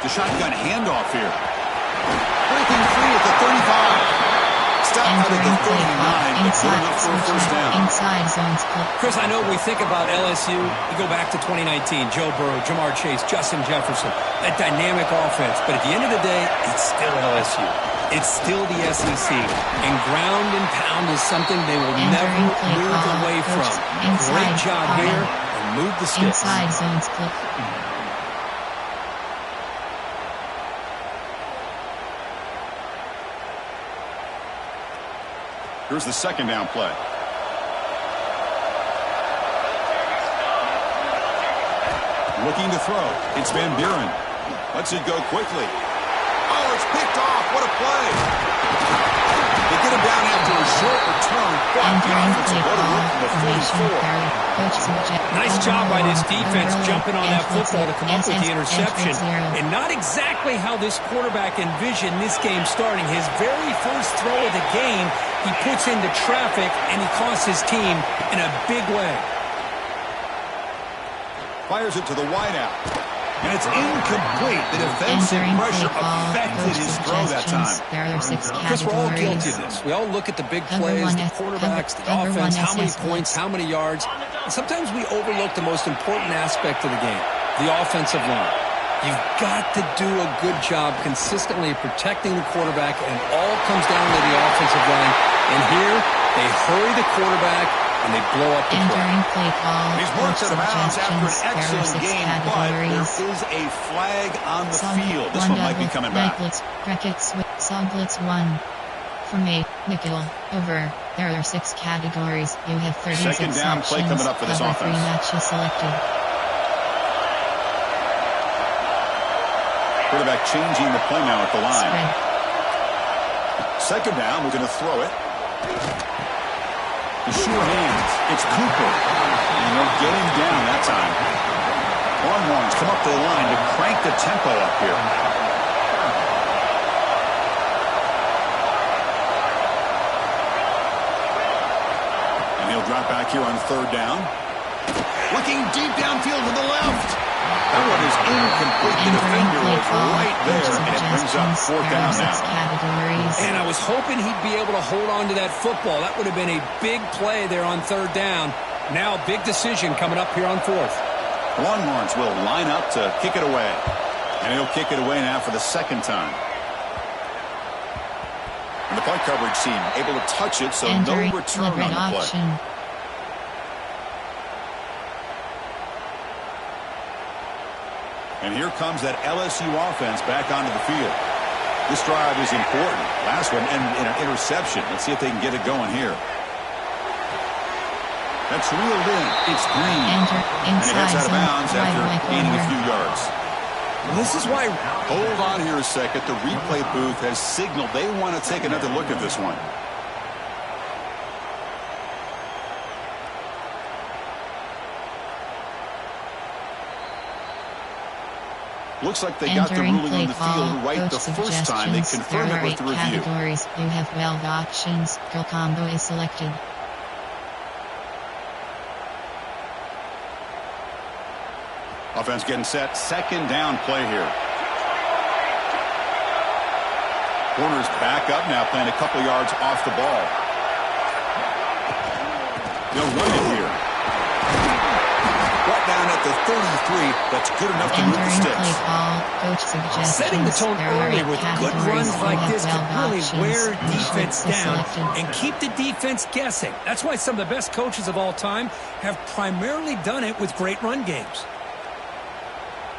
The shotgun handoff here. Breaking free at the 35. Stop out at the 39, but good enough for a first down. Inside zone split. Chris, I know we think about LSU. You go back to 2019, Joe Burrow, Jamar Chase, Justin Jefferson, that dynamic offense. But at the end of the day, it's still LSU. It's still the SEC. And ground and pound is something they will never move away from. Great job here, and move the sticks. Inside zone split. Here's the second down play. Looking to throw. It's Van Buren. Lets it go quickly. Oh, it's picked off. What a play. They get him down after a short return. Nice job by this defense jumping on that football to come up with the interception. And not exactly how this quarterback envisioned this game starting. His very first throw of the game, he puts into traffic, and he costs his team in a big way. Fires it to the wideout. And it's incomplete. The defensive pressure affected his throw that time. Chris, we're all guilty of this. We all look at the big plays, the quarterbacks, the offense, how many points, how many yards. And sometimes we overlook the most important aspect of the game, the offensive line. You've got to do a good job consistently protecting the quarterback, and it all comes down to the offensive line. And here, they hurry the quarterback, and they blow up the play. He's marked out of bounds after an excellent game, but there is a flag on the field. This one might be coming back. Song blitz 1. From a nickel over. There are 6 categories. You have 36 second down play coming up for this offense. 3 matches selected. Quarterback changing the play now at the line. Spread. Second down, we're going to throw it. The sure hands. It's Cooper. And they'll get him down that time. Longhorns come up to the line to crank the tempo up here. And he'll drop back here on third down. Looking deep downfield to the left. That one is incomplete. The defender was right there, and it brings up fourth down now. And I was hoping he'd be able to hold on to that football. That would have been a big play there on third down. Now, big decision coming up here on fourth. Longhorns will line up to kick it away. And he'll kick it away now for the second time. And the punt coverage team able to touch it, so no return on the play. And here comes that LSU offense back onto the field. This drive is important. Last one and an interception. Let's see if they can get it going here. That's reeled in. It's Green. And he heads out of bounds after gaining a few yards. This is why. Hold on here a second. The replay booth has signaled they want to take another look at this one. Looks like they got the ruling on the field right the first time. They confirmed it with the review. Categories. You have 12 options. Girl combo is selected. Offense getting set. Second down play here. Corner's back up now, playing a couple yards off the ball. They'll run it here. Right down at the 33. That's good enough to move the sticks. Setting the tone early with good runs like this can really wear defense down and keep the defense guessing. That's why some of the best coaches of all time have primarily done it with great run games.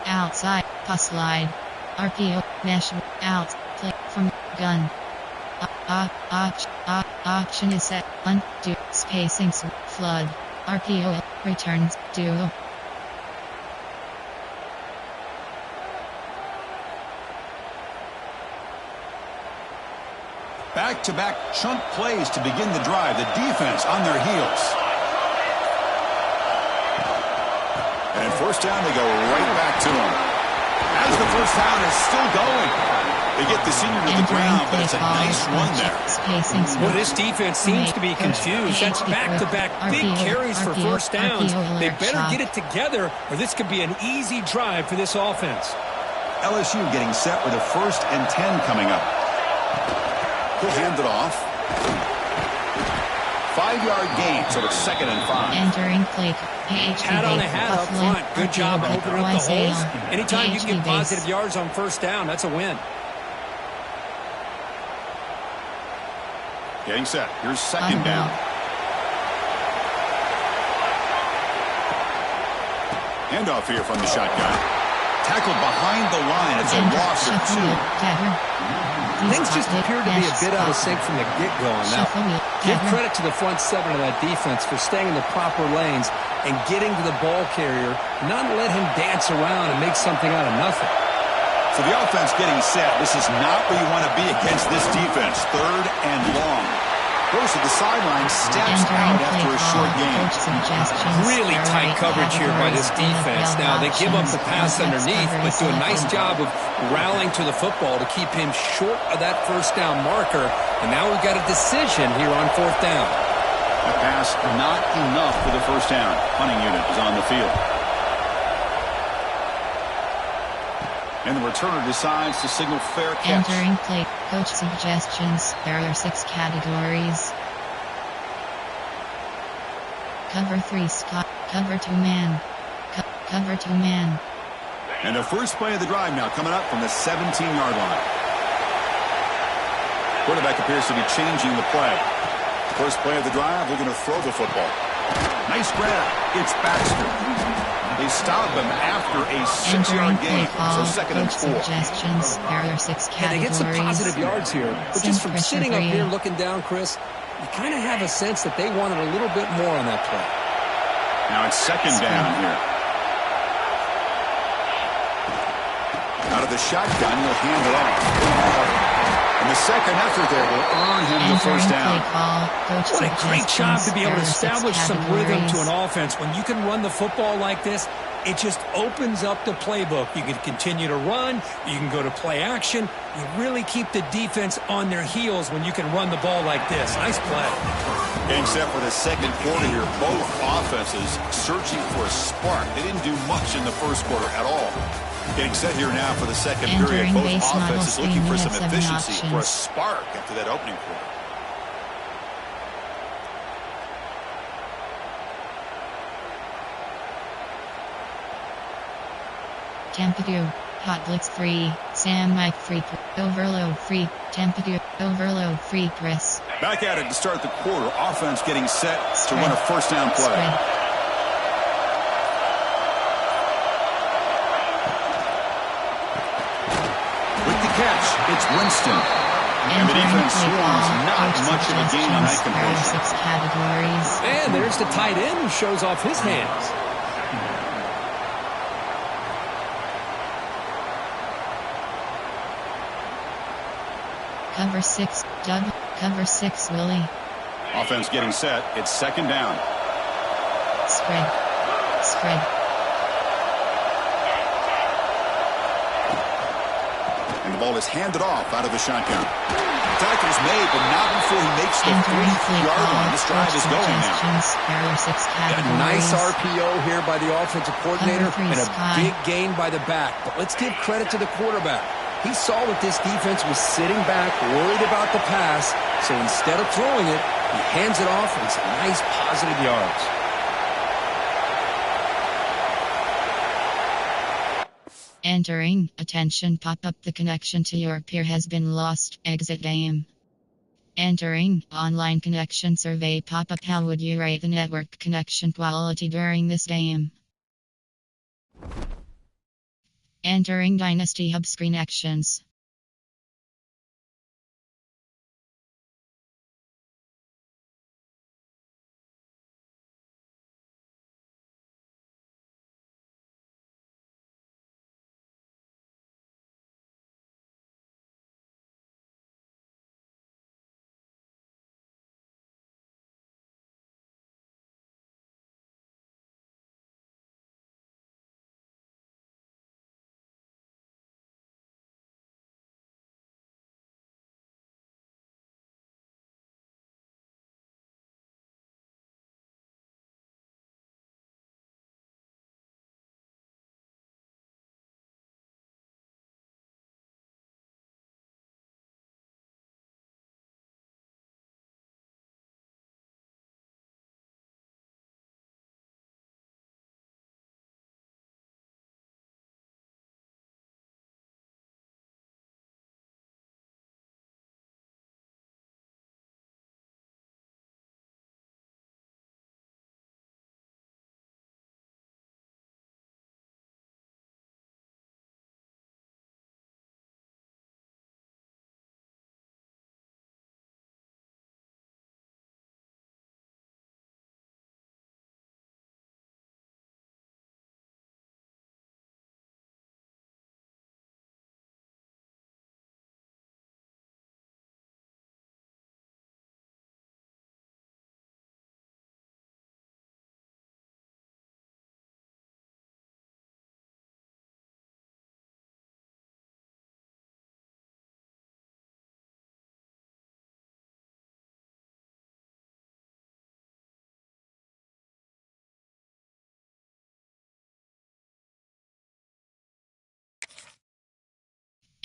Outside, pass slide, RPO, mesh, out, play, from, gun. Option is set, undo, spacing, flood, RPO, returns, duo. Back-to-back chunk plays to begin the drive. The defense on their heels. And first down, they go right back to him. As the first down is still going. They get the senior to the ground, but it's a nice run there. Well, this defense seems to be confused. That's back-to-back big carries for first downs. They better get it together, or this could be an easy drive for this offense. LSU getting set with a 1st and 10 coming up. He'll hand it off. 5-yard gain, so it's 2nd and 5. Entering play. Hat on a hat up front. Good job of opening up the holes. Anytime you can get positive yards on 1st down, that's a win. Getting set. Here's 2nd down. Handoff here from the shotgun. Tackled behind the line. It's a loss of 2. Things just appear to be a bit out of sync from the get-go on that. Give credit to the front 7 of that defense for staying in the proper lanes and getting to the ball carrier, not let him dance around and make something out of nothing. So the offense getting set. This is not where you want to be against this defense. 3rd and long. Goes to the sideline, steps out after a short game. Really tight coverage here by this defense. Now, they give up the pass underneath, but do a nice job of rallying to the football to keep him short of that 1st down marker. And now we've got a decision here on 4th down. The pass not enough for the 1st down. Punting unit is on the field. And the returner decides to signal fair catch. Entering play. Coach suggestions. There are 6 categories. Cover 3 Scott. Cover 2 man. Cover 2 man. And the first play of the drive now coming up from the 17-yard line. Quarterback appears to be changing the play. First play of the drive, they're going to throw the football. Nice grab. It's Baxter. They stop him after a 6-yard gain. So 2nd and 4. Suggestions. There are 6 categories. And they get some positive yards here. But just from sitting up here looking down, Chris, you kind of have a sense that they wanted a little bit more on that play. Now it's 2nd down here. Out of the shotgun, he'll hand it off. And the second effort there will earn him the 1st down. What a great job to be able to establish some rhythm to an offense. When you can run the football like this, it just opens up the playbook. You can continue to run. You can go to play action. You really keep the defense on their heels when you can run the ball like this. Nice play. Getting set for the 2nd quarter here. Both offenses searching for a spark. They didn't do much in the 1st quarter at all. Getting set here now for the 2nd period. Both offenses looking for some efficiency, for a spark after that opening quarter. Temperature, hot blitz free, Sam Mike free, overload free, temperature, overload free press. Back at it to start the quarter. Offense getting set to run a 1st down play. With the catch, it's Winston. And the defense swarms not much of a gain on that completion. 6 categories. And there's the tight end who shows off his hands. Cover 6, Doug. Cover 6, Willie. Offense getting set. It's 2nd down. Spread. Spread. And the ball is handed off out of the shotgun. Tackle's made, but not before he makes the 3-yard line. This drive is going now. Got a nice RPO here by the offensive coordinator and a big gain by the back. But let's give credit to the quarterback. He saw that this defense was sitting back, worried about the pass, so instead of throwing it, he hands it off and some nice positive yards. Entering, attention pop-up, the connection to your peer has been lost, exit game. Entering, online connection survey pop-up, how would you rate the network connection quality during this game? Entering Dynasty Hub screen actions.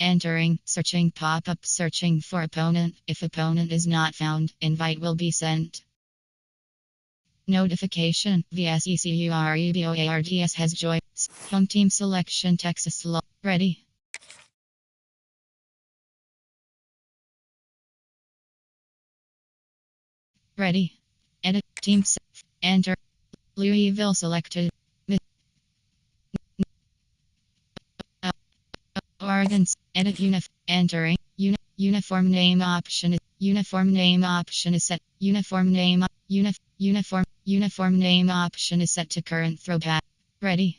Entering, searching pop-up, searching for opponent. If opponent is not found, invite will be sent. Notification, VSECUREBOARDS has joined. Home team selection, Texas Law. Ready. Ready. Edit, team, enter. Louisville selected. Oregon, edit entering, uniform name option is set, uniform name option is set to current throwback. Ready.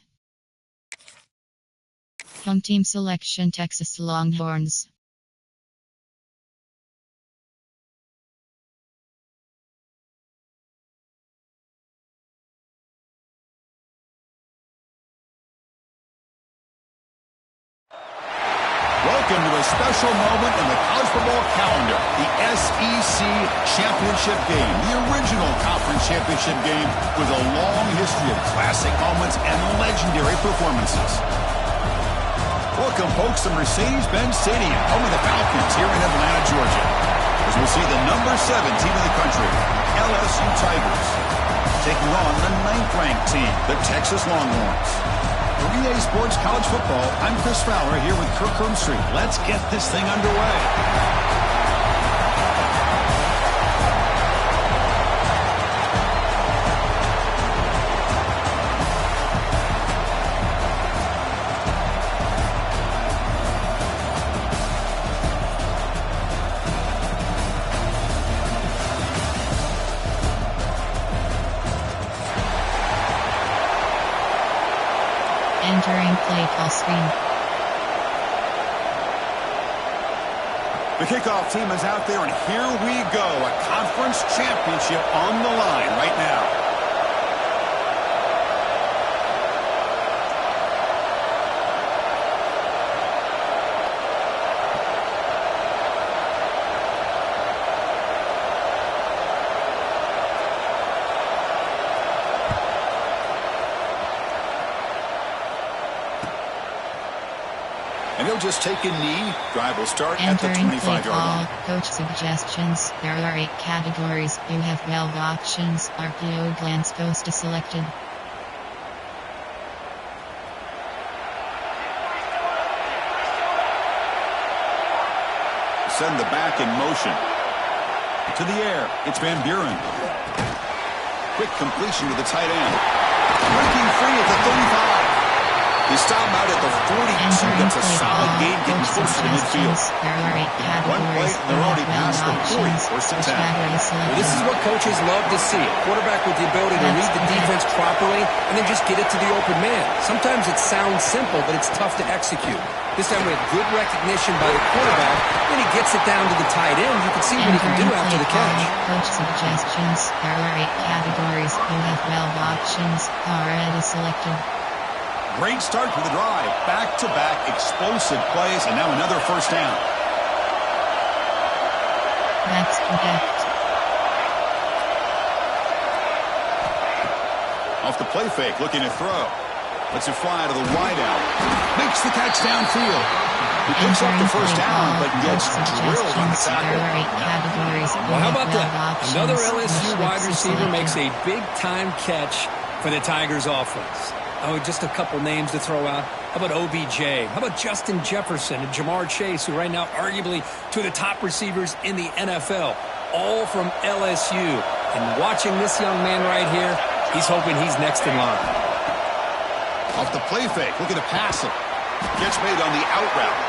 Home team selection, Texas Longhorns. Welcome to a special moment in the college football calendar, the SEC Championship Game, the original conference championship game with a long history of classic moments and legendary performances. Welcome, folks, to Mercedes-Benz Stadium, home of the Falcons here in Atlanta, Georgia, as we'll see the number 7 team in the country, LSU Tigers, taking on the 9th-ranked team, the Texas Longhorns. For EA Sports College Football, I'm Chris Fowler here with Kirk Herbstreit. Let's get this thing underway. Entering play call screen. The kickoff team is out there, and here we go. A conference championship on the line right now. And he'll just take a knee. Drive will start at the 25-yard line. Coach suggestions. There are 8 categories. You have 12 options. RPO glance post is selected. Send the back in motion. To the air. It's Van Buren. Quick completion to the tight end. Breaking free at the 35. They stop him out at the 42. That's a solid gain getting close to the midfield. One play, they're already past the 40, first and 10. Well, this is what coaches love to see. A quarterback with the ability to read the defense properly and then just get it to the open man. Sometimes it sounds simple, but it's tough to execute. This time we have good recognition by the quarterback. When he gets it down to the tight end, you can see what he can do after the catch. Coach suggestions. There are 8 categories. You have 12 options. Already selected. Great start to the drive. Back-to-back explosive plays, and now another first down. Max protect. Off the play fake, looking to throw. Lets it fly to the wideout. Makes the catch downfield. He picks up the first down, but gets drilled on the tackle. Well, how about that? Another LSU wide receiver makes a big-time catch for the Tigers offense. Oh, just a couple names to throw out. How about OBJ? How about Justin Jefferson and Jamar Chase, who right now arguably two of the top receivers in the NFL, all from LSU. And watching this young man right here, he's hoping he's next in line. Off the play fake, looking to pass it. Catch made on the out route.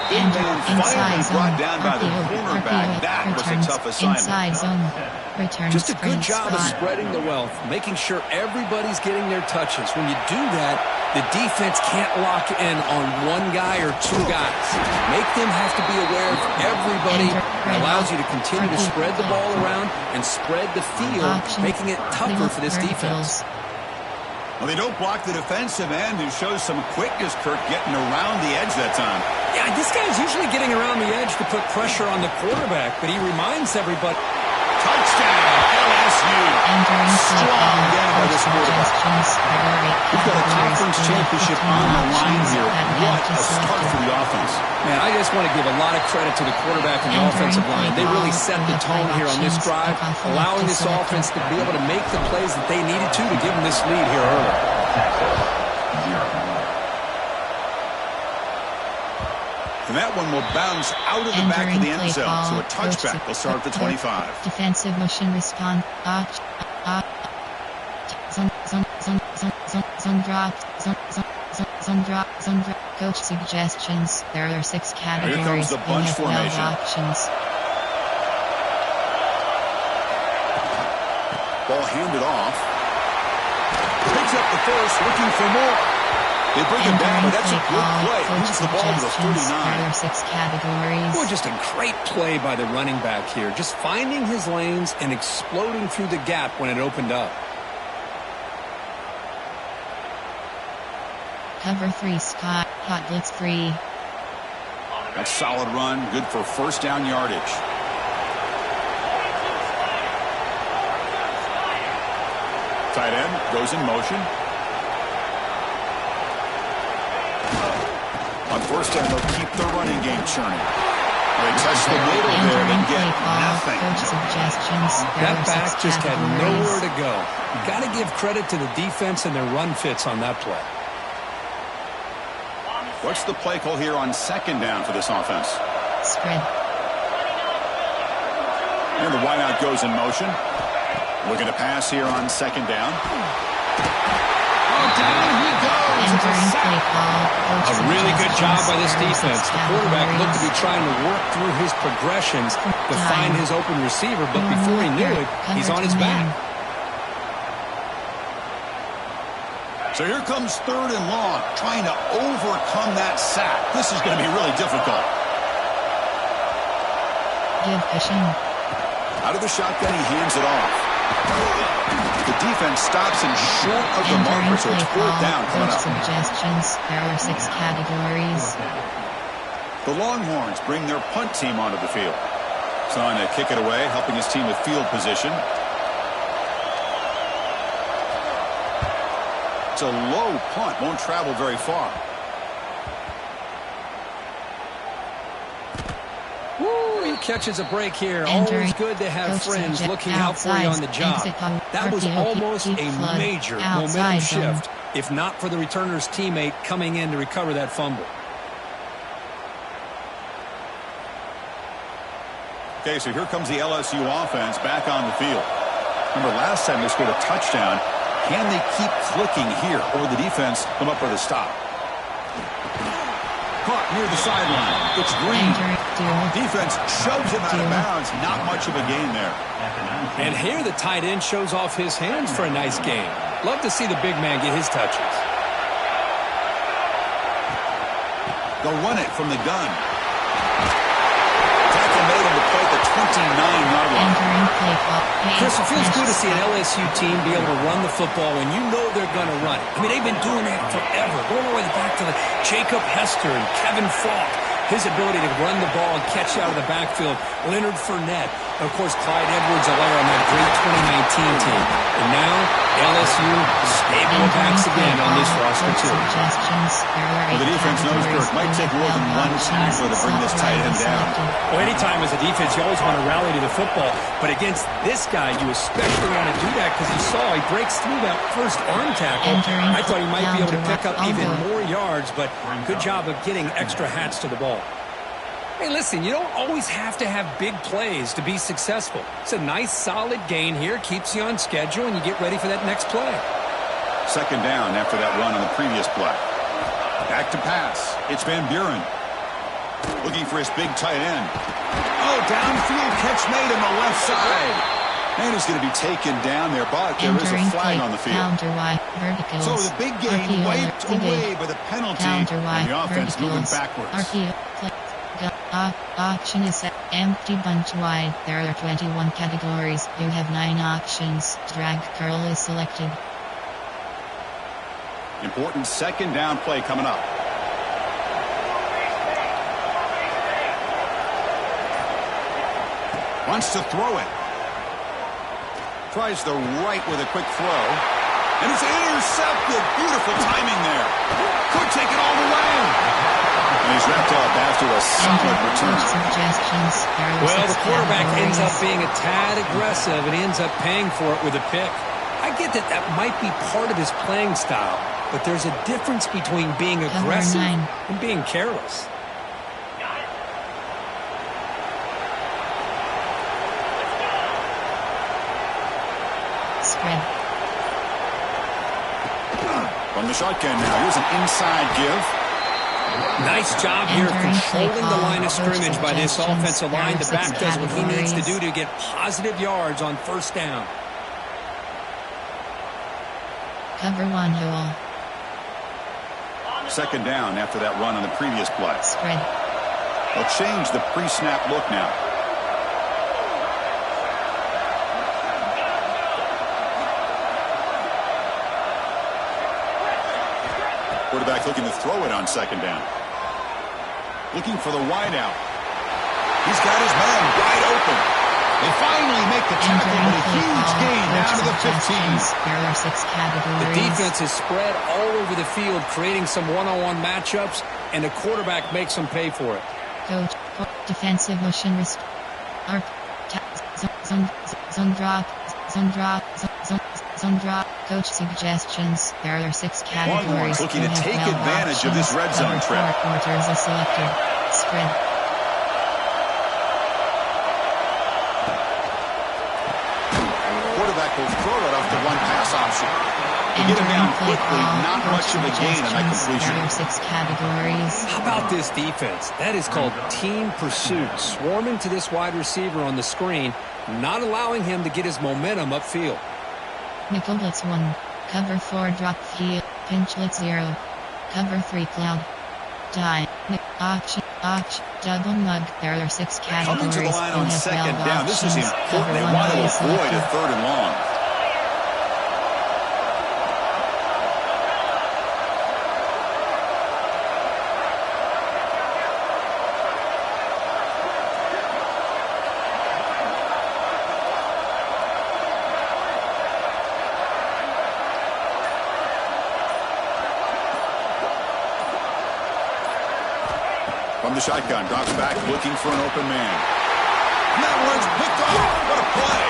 Big man finally brought down by the cornerback. That was a tough assignment. Just a good job of spreading the wealth, making sure everybody's getting their touches. When you do that, the defense can't lock in on one guy or two guys. Make them have to be aware of everybody. It allows you to continue to spread the ball around and spread the field, making it tougher for this defense. Well, they don't block the defensive end, who shows some quickness, Kirk, getting around the edge that time. Yeah, this guy's usually getting around the edge to put pressure on the quarterback, but he reminds everybody. Touchdown, LSU. Strong game by this quarterback. We've got a conference championship on the line here. What a start for the offense. Man, I just want to give a lot of credit to the quarterback and the offensive line. They really set the tone here on this drive, allowing this offense to be able to make the plays that they needed to give them this lead here early. And that one will bounce out of the back of the end zone. So a touchback will start at the 25. Defensive motion response. Zone drop. Coach suggestions. There are 6 categories. Here comes the bunch formation. Options. Ball handed off. Picks up the first, looking for more. They bring him down, but that's a good play. Moves the ball to the 49. There are 6 categories. Boy, just a great play by the running back here. Just finding his lanes and exploding through the gap when it opened up. Cover 3 Scott. Hot blitz 3. That's solid run. Good for first down yardage. Tight end goes in motion. On first down, they'll keep the running game churning. They touch the middle there and get nothing. That back just had nowhere to go. You got to give credit to the defense and their run fits on that play. What's the play call here on second down for this offense? Spread. And the wideout goes in motion. Looking to pass here on second down. Oh, down he goes. A really good job by this defense. The quarterback looked to be trying to work through his progressions to find his open receiver, but before he knew it, he's on his back. So here comes 3rd and long, trying to overcome that sack. This is going to be really difficult. Give pushing. Out of the shotgun, he hands it off. The defense stops him short of the marker, so it's 4th down coming up. Suggestions. There are 6 categories. The Longhorns bring their punt team onto the field. Trying to kick it away, helping his team with field position. It's a low punt, won't travel very far. Woo, he catches a break here. Always good to have friends looking out for you on the job. That was almost a major momentum shift, if not for the returner's teammate coming in to recover that fumble. Okay, so here comes the LSU offense back on the field. Remember, last time they scored a touchdown. Can they keep clicking here, or the defense come up with a stop? Caught near the sideline. It's Green. Defense shoves him out of bounds. Not much of a gain there. And here the tight end shows off his hands for a nice game. Love to see the big man get his touches. They'll run it from the gun. Tackle made him to play at the 29-yard line. Chris, it feels good to see an LSU team be able to run the football when you know they're going to run it. I mean, they've been doing that forever. Going all the way back to Jacob Hester and Kevin Falk. His ability to run the ball and catch out of the backfield. Leonard Fournette. And, of course, Clyde Edwards-Helaire on that great 2019 team. And now, LSU stable backs again on this roster, too. Well, the defense knows it might take more than one tackler to bring this tight end down. Well, anytime as a defense, you always want to rally to the football. But against this guy, you especially want to do that because you saw he breaks through that first arm tackle. I thought he might be able to pick up even more yards, but good job of getting extra hats to the ball. Hey, listen, you don't always have to have big plays to be successful. It's a nice, solid gain here. Keeps you on schedule, and you get ready for that next play. Second down after that run on the previous play. Back to pass. It's Van Buren. Looking for his big tight end. Oh, downfield catch made on the left side. And he's going to be taken down there, but there is a flag on the field. So the big gain wiped away by the penalty, and the offense moving backwards. Option is set. Empty bunch wide. There are 21 categories. You have 9 options. Drag curl is selected. Important second down play coming up. Wants to throw it. Tries the right with a quick throw. And it's intercepted. Beautiful timing there. Could take it all the way. And he's wrapped up after a solid return. Well, the quarterback ends up being a tad aggressive, and he ends up paying for it with a pick. I get that that might be part of his playing style, but there's a difference between being aggressive and being careless. Spread. From the shotgun now, here's an inside give. Nice job here controlling the line of scrimmage by this offensive line. The back does what he needs to do to get positive yards on first down. Cover 1 hole. Second down after that run on the previous play. Spread. They'll change the pre-snap look now. Quarterback looking to throw it on second down. Looking for the wideout. He's got his man wide open. They finally make the tackle, but a huge gain down to the 15. There are 6 categories. The defense is spread all over the field, creating some one-on-one matchups, and the quarterback makes them pay for it. Coach, defensive motion risk. Zone drop. Coach suggestions. There are 6 categories. Longhorns looking to take advantage of this red zone trap. 4 quarters are selected. Spread. Quarterback will throw it off the one-pass option. To get him down quickly, not much of a gain on that completion. There are 6 categories. How about this defense? That is called team pursuit. Swarming to this wide receiver on the screen, not allowing him to get his momentum upfield. Nickel blitz 1. Cover 4 drop field. Pinch blitz 0. Cover 3 cloud. Die. Option. Double mug. There are 6 categories. Coming to the line on second down. This is important. Cover They 1 want to is avoid selected. a third and long. From the shotgun, drops back, looking for an open man. And that one's picked off. What a play.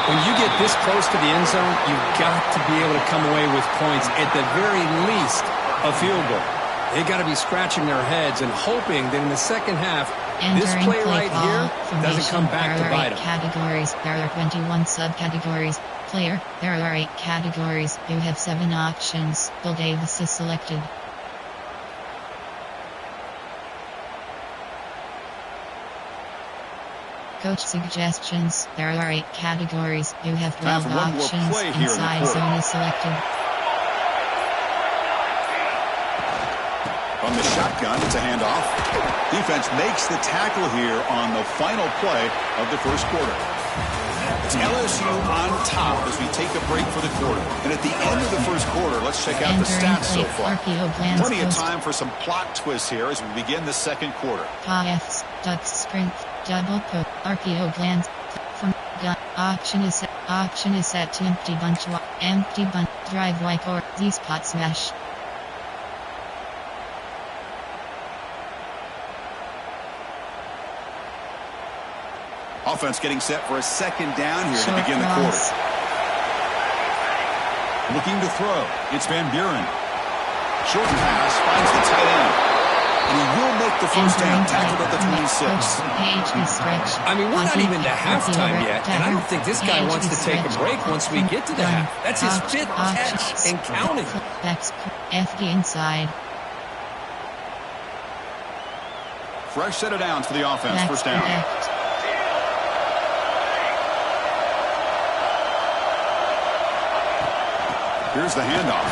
When you get this close to the end zone, you've got to be able to come away with points, at the very least, a field goal. They've got to be scratching their heads and hoping that in the second half, this play right here doesn't come back to bite them. Categories. There are 21 subcategories. Player. There are 8 categories. You have 7 options. Bill Davis is selected. Coach suggestions. There are 8 categories. You have 12 options. Inside zone is selected. From the shotgun, it's a handoff. Defense makes the tackle here on the final play of the first quarter. It's LSU on top as we take a break for the quarter. And at the end of the first quarter, let's check out the stats so far. Plenty of time for some plot twists here as we begin the second quarter. Fs, ducks, sprint, double put, RPO glance, from gun, option is set to empty bunch, drive like or Z-spot smash. Offense getting set for a second down here to begin the quarter. Looking to throw. It's Van Buren. Short pass finds the tight end. And he will make the first down, tackled at the 26. I mean, we're not even to halftime yet, and I don't think this guy wants to take a break once we get to the half. That's his 5th catch and counting. FD inside. Fresh set of downs for the offense. First down. Here's the handoff.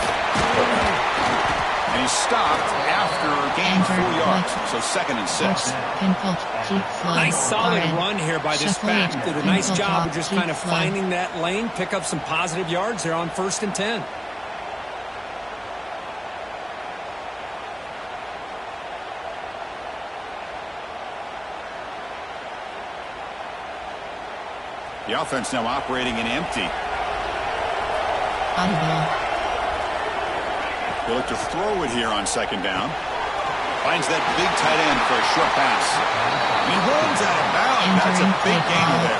And he's stopped after gaining 4 yards. So 2nd and 6. Nice solid run here by this back. Did a nice job of just kind of finding that lane, pick up some positive yards there on 1st and 10. The offense now operating in empty. Audible. He'll look to throw it here on second down. Finds that big tight end for a short pass. And he runs out of bounds. That's a big gain there.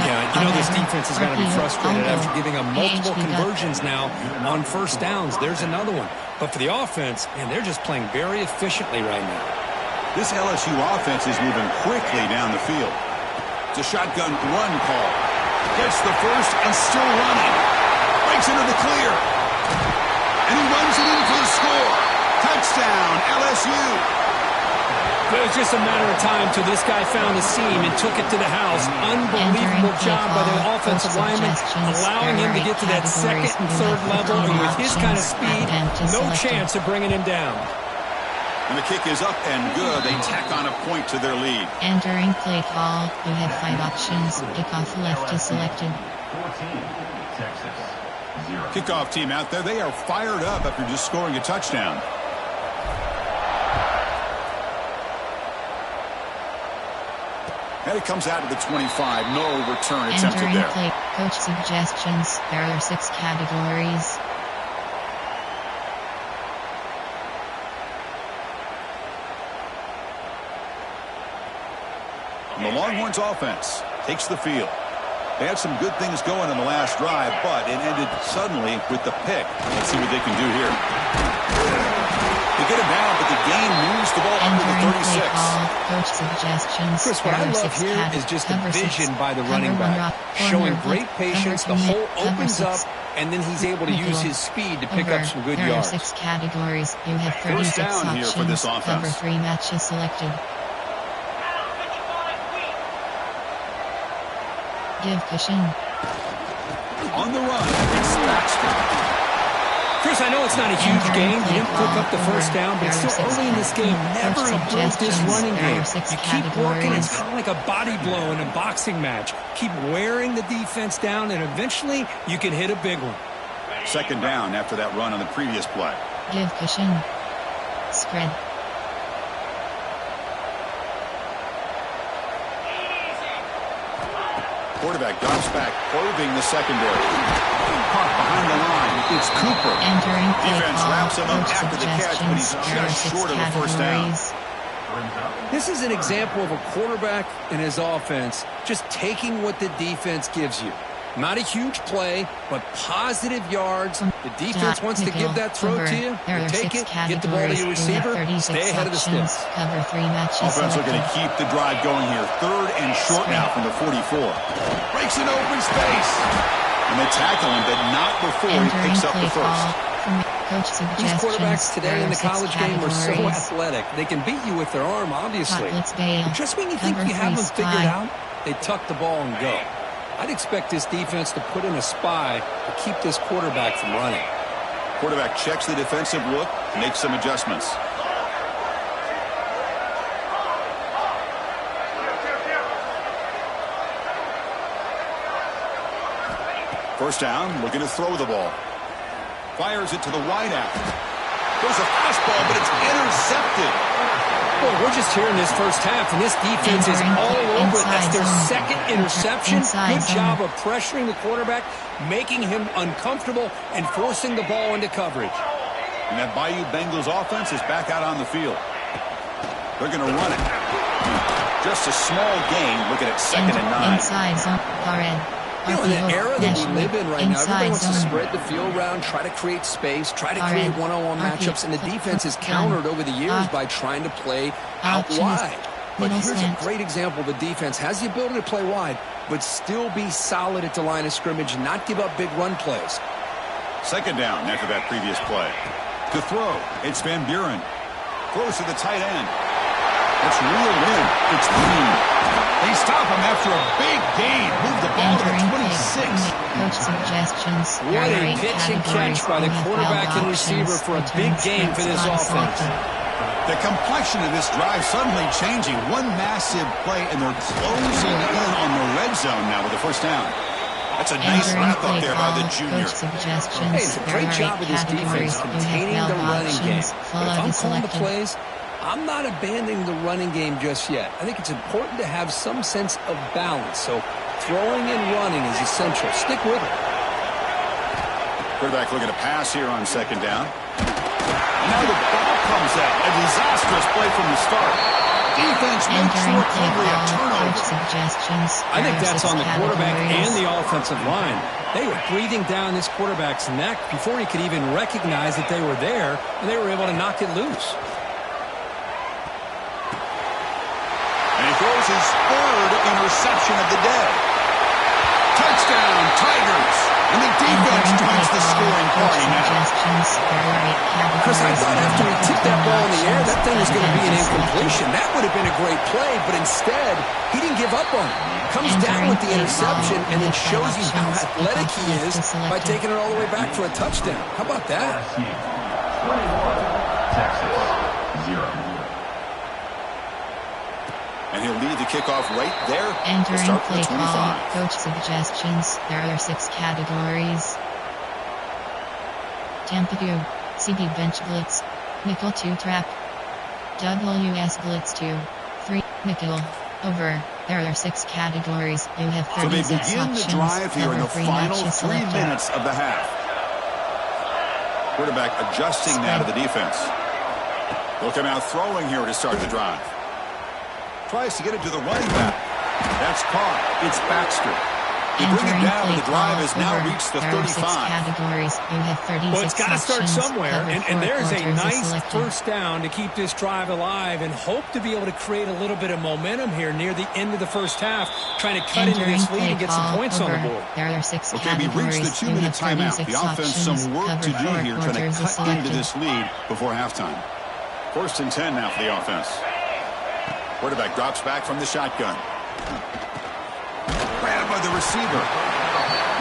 Yeah, you know this defense has got to be frustrated after giving up multiple conversions now on first downs. There's another one. But for the offense, man, they're just playing very efficiently right now. This LSU offense is moving quickly down the field. It's a shotgun run call. Gets the first and still running. Breaks into the clear. And he runs it in for the score. Touchdown, LSU. It was just a matter of time till this guy found a seam and took it to the house. Unbelievable job by the offensive lineman, allowing him to get to that second and third level, and with his kind of speed, no chance of bringing him down. And the kick is up and good. They tack on a point to their lead. Entering play call, you have 5 options. Kickoff left is selected. Kickoff team out there. They are fired up after just scoring a touchdown. And it comes out to the 25. No return attempted there. Play. Coach suggestions. There are 6 categories. And the Longhorns offense takes the field. They had some good things going in the last drive, but it ended suddenly with the pick. Let's see what they can do here. They get it down, but the gain moves the ball under the 36. Coach suggestions. Chris, what I love here is just the vision by the running back, showing great patience. The hole opens up, and then he's able to use his speed to pick up some good yards. There are 6 categories. You have 36 options. Here for this offense. Cover 3 matches selected. Give cushion. On the run, it's Baxter. Chris, I know it's not a huge game. You didn't pick up the first down, but it's still early in this game. Never abort this running game. You keep working. It's kind of like a body blow in a boxing match. Keep wearing the defense down, and eventually you can hit a big one. Second down after that run on the previous play. Give cushion. Spread. Quarterback drops back, probing the secondary. Caught behind the line. It's Cooper. Defense wraps him up after the catch, but he's just short of the first down. This is an example of a quarterback and his offense just taking what the defense gives you. Not a huge play, but positive yards. The defense wants to give that throw to you. You take it, get the ball to your receiver, stay ahead of the sticks. Offense looking to keep the drive going here. Third and short now from the 44. Breaks an open space. And they tackle him, but not before he picks up the first. These quarterbacks today in the college game are so athletic. They can beat you with their arm, obviously. But just when you think you have them figured out, they tuck the ball and go. I'd expect this defense to put in a spy to keep this quarterback from running. Quarterback checks the defensive look, makes some adjustments. First down, looking to throw the ball. Fires it to the wideout. There's a fastball, but it's intercepted. Well, we're just here in this first half, and this defense is all over. That's their second interception. Good job of pressuring the quarterback, making him uncomfortable, and forcing the ball into coverage. And that Bayou Bengals offense is back out on the field. They're going to run it. Just a small gain, looking at 2nd and 9. Inside zone, You know, in the era that we live in right now, everybody wants to spread the field around, try to create space, try to create one-on-one matchups, and the defense is countered over the years by trying to play out wide. But here's a great example. The defense has the ability to play wide, but still be solid at the line of scrimmage and not give up big run plays. Second down after that previous play. To throw, it's Van Buren. Throws to the tight end. It's reeled in. It's clean. They stop him after a big gain. Move the ball to the 26. Coach suggestions. What a pitch and catch by the quarterback and receiver for a big gain for this offense. The complexion of this drive suddenly changing. One massive play, and they're closing in on the red zone now with the first down. That's a nice wrap up there by the junior. Hey, it's a great job of this defense containing the running game. But if I'm calling the plays, I'm not abandoning the running game just yet. I think it's important to have some sense of balance. So throwing and running is essential. Stick with it. Quarterback looking to pass here on second down. And now the ball comes out. A disastrous play from the start. Defense makes the recovery a turnover. I think that's on the quarterback and the offensive line. They were breathing down this quarterback's neck before he could even recognize that they were there, and they were able to knock it loose. And he throws his third interception of the day. Touchdown, Tigers! And the defense joins the scoring party now. Chris, I thought after he tipped that ball in the air, that thing was going to be an incompletion. That would have been a great play, but instead, he didn't give up on it. Comes down with the interception and then shows you how athletic he is by taking it all the way back for a touchdown. How about that? 21, Texas, 0. And he'll lead the kickoff right there. Entering play call, coach suggestions. There are 6 categories. Tampa 2, CB bench blitz, nickel 2 trap, WS blitz 2, 3, nickel, over. There are 6 categories. You have 36 so they begin options. the drive here in the final 3 minutes of the half. Quarterback adjusting now to the defense. They'll come out throwing here to start the drive. Tries to get it to the running back. That's caught. It's Baxter. They bring it down, and the drive has now reached the 35. Categories. You have 36 well, it's got to start somewhere, and there's a nice first down to keep this drive alive and hope to be able to create a little bit of momentum here near the end of the first half, trying to cut into this lead and get some points on the board. There are 6 okay, we reached the 2-minute timeout. The offense some work to do here, trying to cut into this lead before halftime. 1st and 10 now for the offense. Quarterback drops back from the shotgun. Grabbed by the receiver.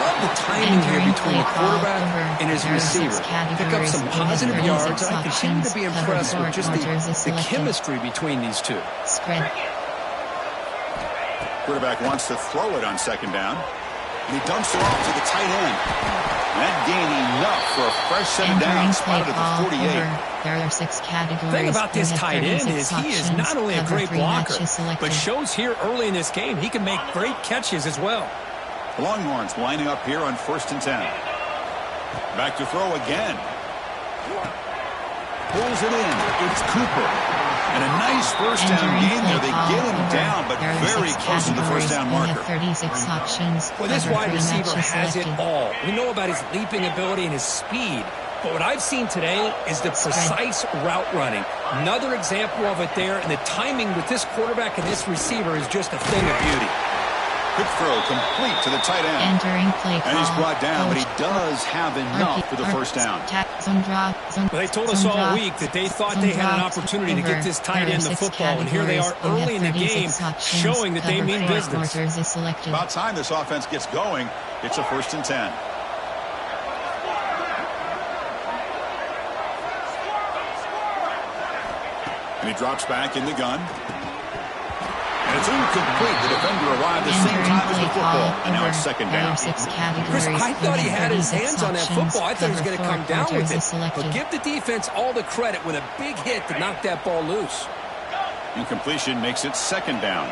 Love the timing here between the quarterback and his receiver. Pick up some positive yards, and I continue to be impressed with just the chemistry between these two. Spread. Quarterback wants to throw it on second down. And he dumps it off to the tight end. That gain enough for a fresh set of downs, spotted at the 48. There are 6 categories. The thing about this tight end is he is not only a great blocker, but shows here early in this game he can make great catches as well. The Longhorns lining up here on 1st and 10. Back to throw again. Pulls it in. It's Cooper. And a nice first down gain there. They get him down, but very close to the first down marker. 36 options. Well, this wide receiver has it all. We know about his leaping ability and his speed. But what I've seen today is the precise route running. Another example of it there, and the timing with this quarterback and this receiver is just a thing of beauty. Quick throw complete to the tight end. Entering play call. And he's brought down, but he does have enough for the first down. Well, they told us all week that they thought they had an opportunity to get this tight end the football, and here they are early in the game showing that they mean business. About time this offense gets going. It's a 1st and 10. And he drops back in the gun. And it's incomplete. The defender arrived the same time as the football. And now it's second down. Chris, I thought he had his hands on that football. I thought he was going to come down with it. But give the defense all the credit with a big hit to knock that ball loose. Incompletion makes it second down.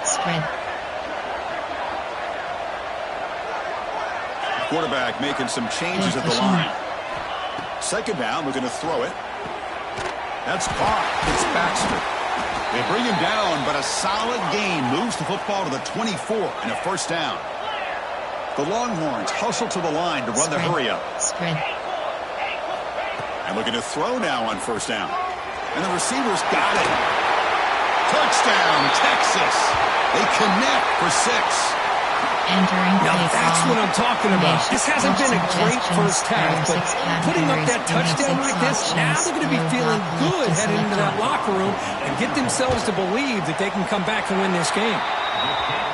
Spread. Quarterback making some changes at the line. Second down, we're going to throw it. That's caught. It's Baxter. They bring him down, but a solid gain moves the football to the 24 and a first down. The Longhorns hustle to the line to run the hurry-up. Spread. And looking to throw now on first down. And the receivers got it. Touchdown, Texas. They connect for 6. Now that's what I'm talking about. This hasn't been a great first half, but putting up that touchdown like this, now they're going to be feeling good heading into that locker room and get themselves to believe that they can come back and win this game.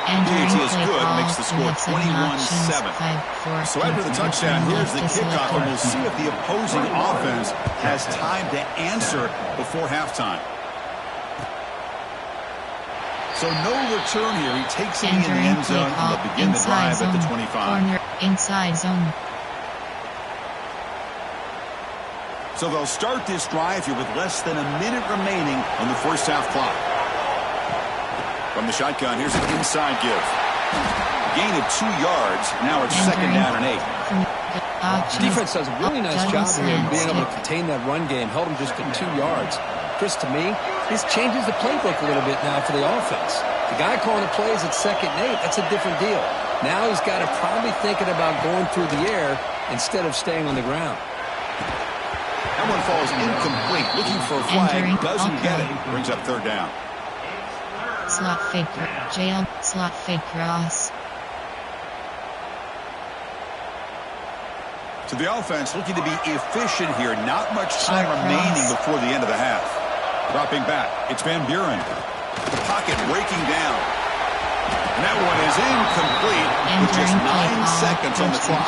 DAT is good, makes the score 21-7. So after the touchdown, here's the kickoff, and we'll see if the opposing offense has time to answer before halftime. So no return here. He takes it in the end zone, and they'll begin the drive at the 25. Corner, inside zone. So they'll start this drive here with less than a minute remaining on the first half clock. From the shotgun, here's an inside give. Gain gain of 2 yards. Now it's second down and 8. Defense does a really nice job here of being able to contain that run game. Held him just to 2 yards. Chris, to me, this changes the playbook a little bit now for the offense. The guy calling the plays at second and 8, that's a different deal. Now he's got to probably thinking about going through the air instead of staying on the ground. That one falls incomplete. Looking for a flag. Doesn't get it. Brings up third down. Slot fake. Jail. Slot fake cross. So the offense looking to be efficient here. Not much time remaining before the end of the half. Dropping back. It's Van Buren. The pocket breaking down. And that one is incomplete with just 9 seconds on the clock.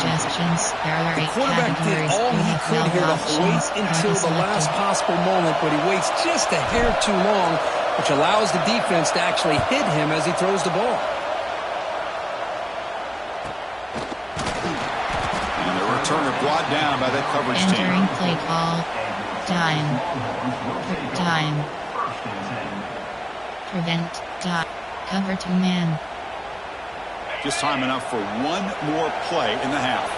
The quarterback did all he could here to wait until the last possible moment, but he waits just a hair too long, which allows the defense to actually hit him as he throws the ball. And the returner brought down by that coverage team. Entering play call. Time. Prevent. Cover 2 man. Just time enough for one more play in the half.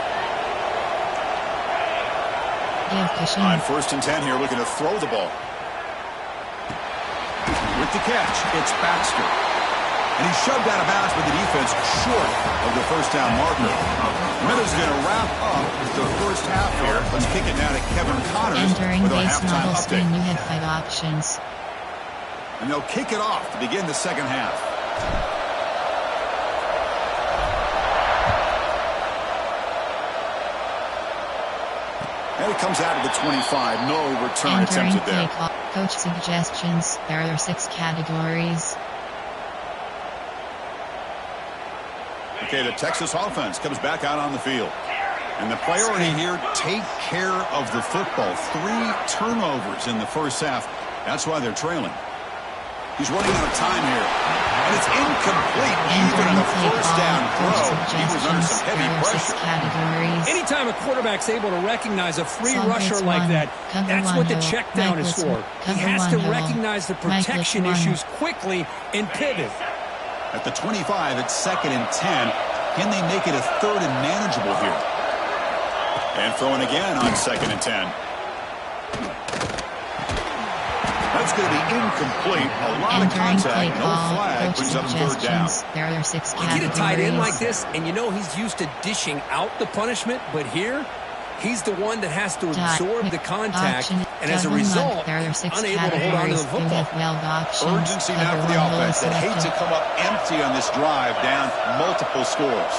On first and 10 here, looking to throw the ball. With the catch, it's Baxter. And he's shoved out of bounds by the defense short of the first down marker. Minutes going to wrap up the first half here. Let's kick it now to Kevin Connors with our halftime update. You have 5 options. And they'll kick it off to begin the second half. And it comes out of the 25. No return attempted there. Coach suggestions. There are 6 categories. Okay, the Texas offense comes back out on the field. And the priority here, take care of the football. 3 turnovers in the first half. That's why they're trailing. He's running out of time here. And it's incomplete. Even on the first down throw, he was under some heavy pressure. Anytime a quarterback's able to recognize a free rusher like that, that's what the check down is for. He has to recognize the protection issues quickly and pivot. At the 25, it's second and 10. Can they make it a third and manageable here? And throwing again on second and 10. That's going to be incomplete. A lot of contact, no flag, brings up third down. There are 6 categories. You get a tight end like this, and you know he's used to dishing out the punishment, but here, he's the one that has to absorb the contact, and as a result, unable to hold on to the football. Urgency now for the offense that hate to come up empty on this drive, down multiple scores.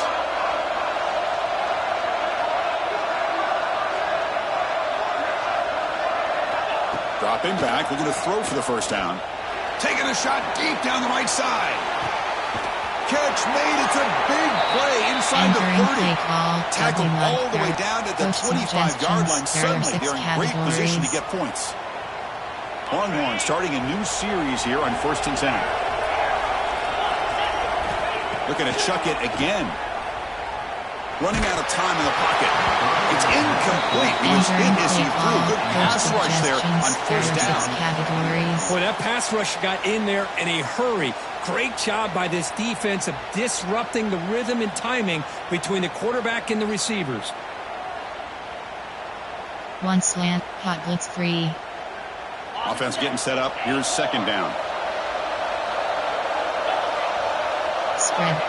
Dropping back, looking to throw for the first down. Taking a shot deep down the right side. Catch made. It's a big play inside the 30. Tackled all the way down to the 25-yard line. Suddenly, they're in great position to get points. Longhorn starting a new series here on first and 10. Looking to chuck it again. Running out of time in the pocket. It's incomplete. He was hit as he threw. Good pass rush there on first down. Boy, that pass rush got in there in a hurry. Great job by this defense of disrupting the rhythm and timing between the quarterback and the receivers. One slant, hot blitz free. Offense getting set up. Here's second down. Spread.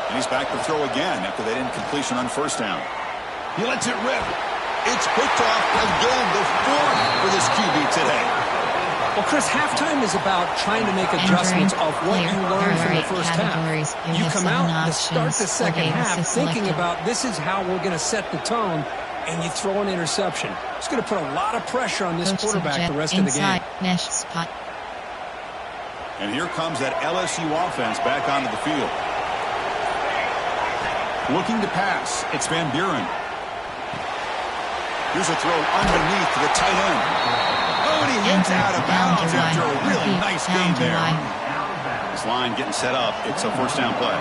And he's back to throw again after that incompletion on first down. He lets it rip. It's picked off again, the 4th for this QB today. Well, Chris, halftime is about trying to make adjustments of what you learned from the first half. You come out to start the second half thinking about this is how we're going to set the tone, and you throw an interception. It's going to put a lot of pressure on this quarterback the rest of the game. And here comes that LSU offense back onto the field. Looking to pass. It's Van Buren. Here's a throw underneath to the tight end. Oh, and he hits out of bounds after a really nice game there. This line getting set up. It's a first down play.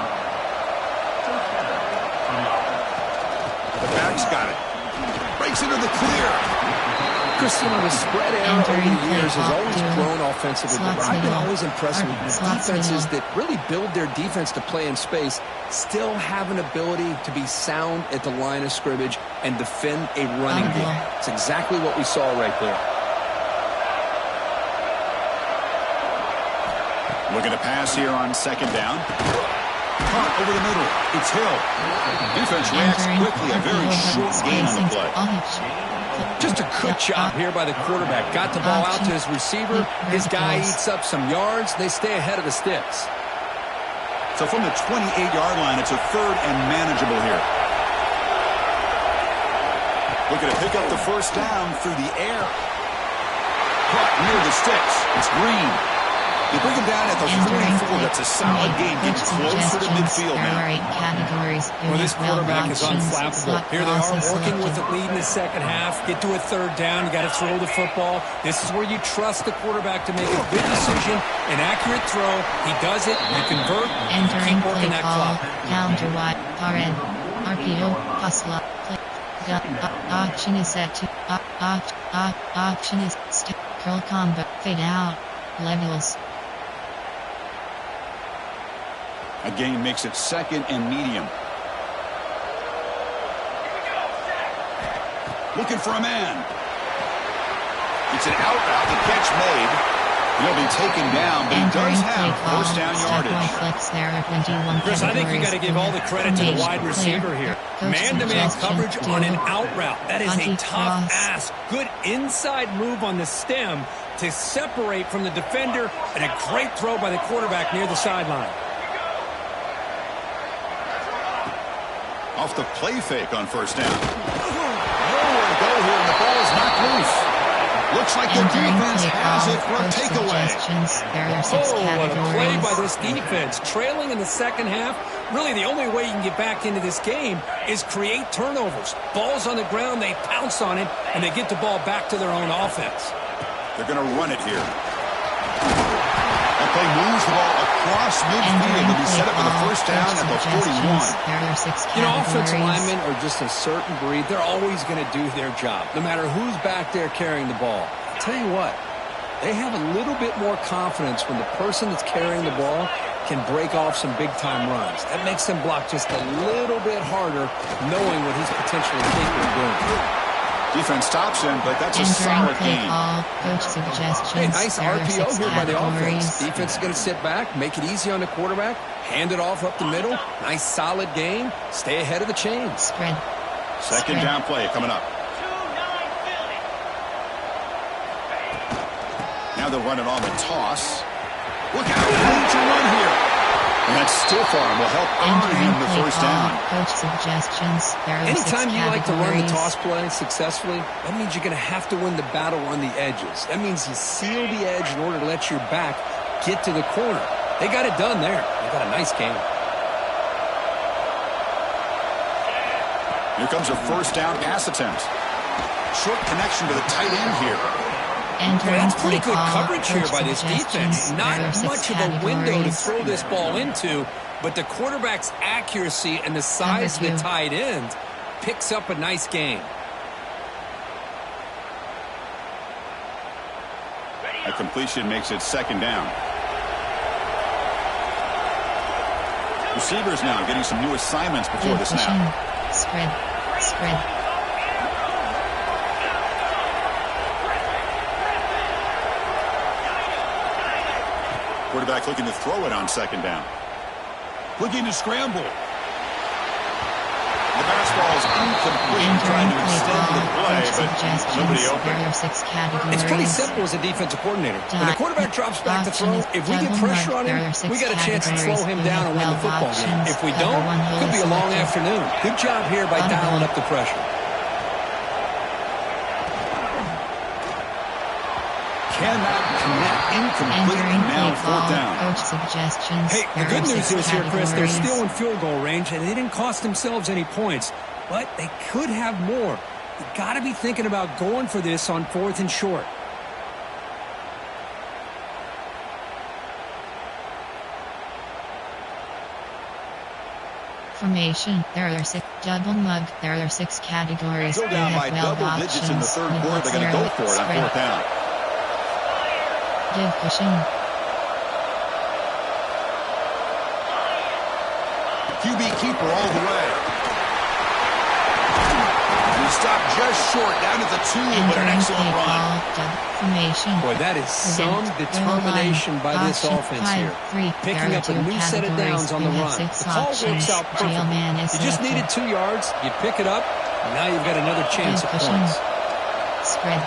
The back's got it. Breaks into the clear. Chris, you know, the spread era over the years has always grown offensively, but I've been always impressed with the defenses that really build their defense to play in space, still have an ability to be sound at the line of scrimmage and defend a running game. It's exactly what we saw right there. Looking to pass here on second down. Caught over the middle. It's Hill. Defense reacts quickly. A very short gain on the play. Just a good job here by the quarterback. Got the ball out to his receiver. His guy eats up some yards. They stay ahead of the sticks. So from the 28-yard line, it's a third and manageable here. Looking to pick up the first down through the air. Caught near the sticks. It's Green. They bring him down at the 44. That's a solid game. Getting closer to midfield now. Well, this quarterback is unflappable. Here they are working with the lead in the second half. Get to a third down. You got to throw the football. This is where you trust the quarterback to make a good decision, an accurate throw. He does it. You convert. Entering keep working play that call. clock. Counter wide. Paren. RPO. Hustler. Option is set to. Option is step. Curl combo. Fade out. Levels. A gain makes it second and medium. Looking for a man. It's an out route. The catch made. He'll be taken down, but he does have first down yardage. Chris, I think you got to give all the credit to the wide receiver here. Man-to-man coverage on an out route. That is a tough ask. Good inside move on the stem to separate from the defender, and a great throw by the quarterback near the sideline. Off the play fake on first down. Nowhere to go here, and the ball is knocked loose. Looks like the defense has it for a takeaway. Oh, what a play by this defense. Trailing in the second half. Really, the only way you can get back into this game is create turnovers. Ball's on the ground, they pounce on it, and they get the ball back to their own offense. They're going to run it here. That play moves the ball across midfield to be set up for the first down at the 41. You know, offensive linemen are just a certain breed. They're always going to do their job, no matter who's back there carrying the ball. I'll tell you what, they have a little bit more confidence when the person that's carrying the ball can break off some big-time runs. That makes them block just a little bit harder, knowing what he's potentially capable of doing. Defense stops him, but that's a solid gain. Hey, nice RPO here by the offense. Defense is going to sit back, make it easy on the quarterback, hand it off up the middle. Nice solid gain. Stay ahead of the chains. Second down play coming up. Now they'll run it on the toss. Look out, need to run here. And that stiff arm will help earn him the first down. Anytime you like to run the toss play successfully, that means you're going to have to win the battle on the edges. That means you seal the edge in order to let your back get to the corner. They got it done there. They got a nice game. Here comes a first down pass attempt. Short connection to the tight end here. Well, that's pretty good coverage here by this defense. Not much of a window to throw this ball into, but the quarterback's accuracy and the size of the tight end picks up a nice gain. A completion makes it second down. Receivers now getting some new assignments before the snap. Spread. Quarterback looking to throw it on second down. Looking to scramble. The fastball is incomplete, trying to extend the play, but nobody open. It's pretty simple as a defensive coordinator. When the quarterback drops back to throw, if we get pressure on him, we got a chance to slow him down and win the football game. If we don't, it could be a long afternoon. Good job here by dialing up the pressure. Cannot connect. Incomplete, and now fourth down. Hey, the good news is here, Chris, they're still in field goal range, and they didn't cost themselves any points, but they could have more. You got to be thinking about going for this on 4th and short. Formation. There are 6. Double mug. There are 6 categories. Still down by double digits in the third quarter. They're going to go for it on fourth down. Give pushing. QB keeper all the way. He stopped just short, down at the 2, but an excellent run. Formation. Boy, that is some determination by this offense here. Picking up a new set of downs on the run. The call works out perfectly. You just needed 2 yards, you pick it up, and now you've got another chance at points. Spread.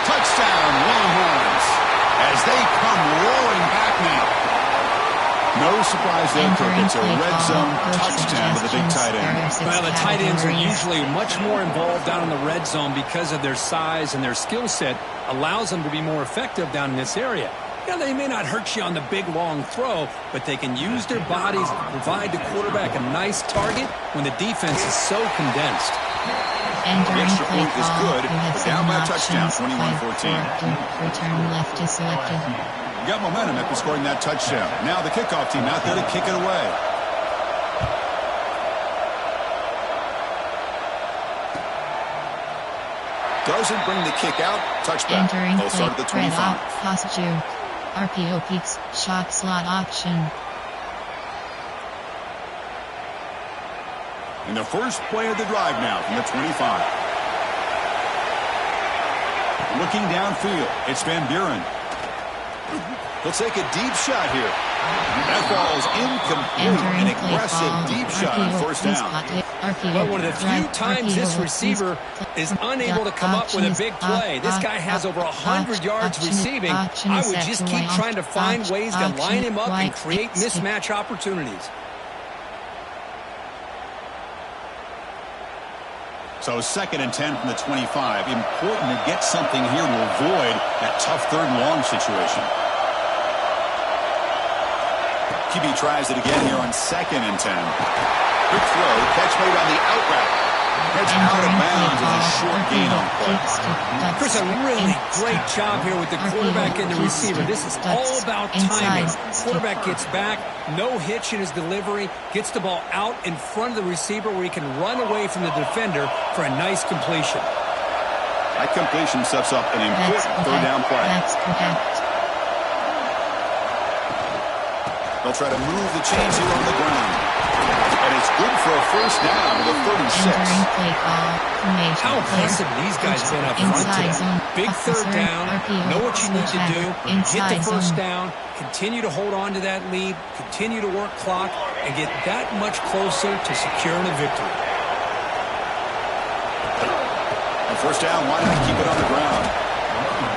Touchdown, Longhorns, as they come roaring back now. No surprise there, Kirk. It's a red zone touchdown to the big tight end. Well, the tight ends are usually much more involved down in the red zone because of their size and their skill set allows them to be more effective down in this area. Yeah, they may not hurt you on the big, long throw, but they can use their bodies to provide the quarterback a nice target when the defense is so condensed. The extra point is good, but down by a touchdown, 21-14. Return left is selected. Got momentum after scoring that touchdown. Now the kickoff team out there to kick it away. Doesn't bring the kick out. Touchback. They'll start at the 25. Posture. RPO peaks. Shot slot option. And the first play of the drive now from the 25. Looking downfield. It's Van Buren. He'll take a deep shot here. That ball's incomplete. An aggressive deep shot on first down. Well, one of the few times this receiver is unable to come up with a big play. This guy has over 100 yards receiving. I would just keep trying to find ways to line him up and create mismatch opportunities. So 2nd and 10 from the 25. Important to get something here to avoid that tough third and long situation. QB tries it again here on 2nd and 10. Quick throw, catch made on the out route. It's out of bounds as a short gain on play. Chris, a really great job here with the quarterback and the receiver. This is all about timing. Quarterback gets back, no hitch in his delivery, gets the ball out in front of the receiver where he can run away from the defender for a nice completion. That completion sets up an important third down play. They'll try to move the chains here on the ground. And it's good for a first down to the 36. How impressive these guys have been up front today. Big third down, know what you need to do, get the first down, continue to hold on to that lead, continue to work clock, and get that much closer to securing a victory. And first down, why not keep it on the ground?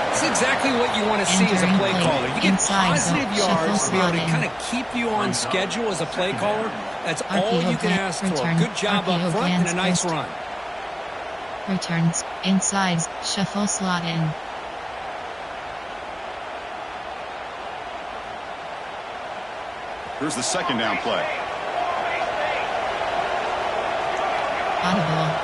That's exactly what you want to see as a play caller. You get positive yards to be able to kind of keep you on schedule as a play caller. That's all you can ask for. Good job up front and a nice run. Returns, insides, shuffle slot in. Here's the 2nd down play. Audible.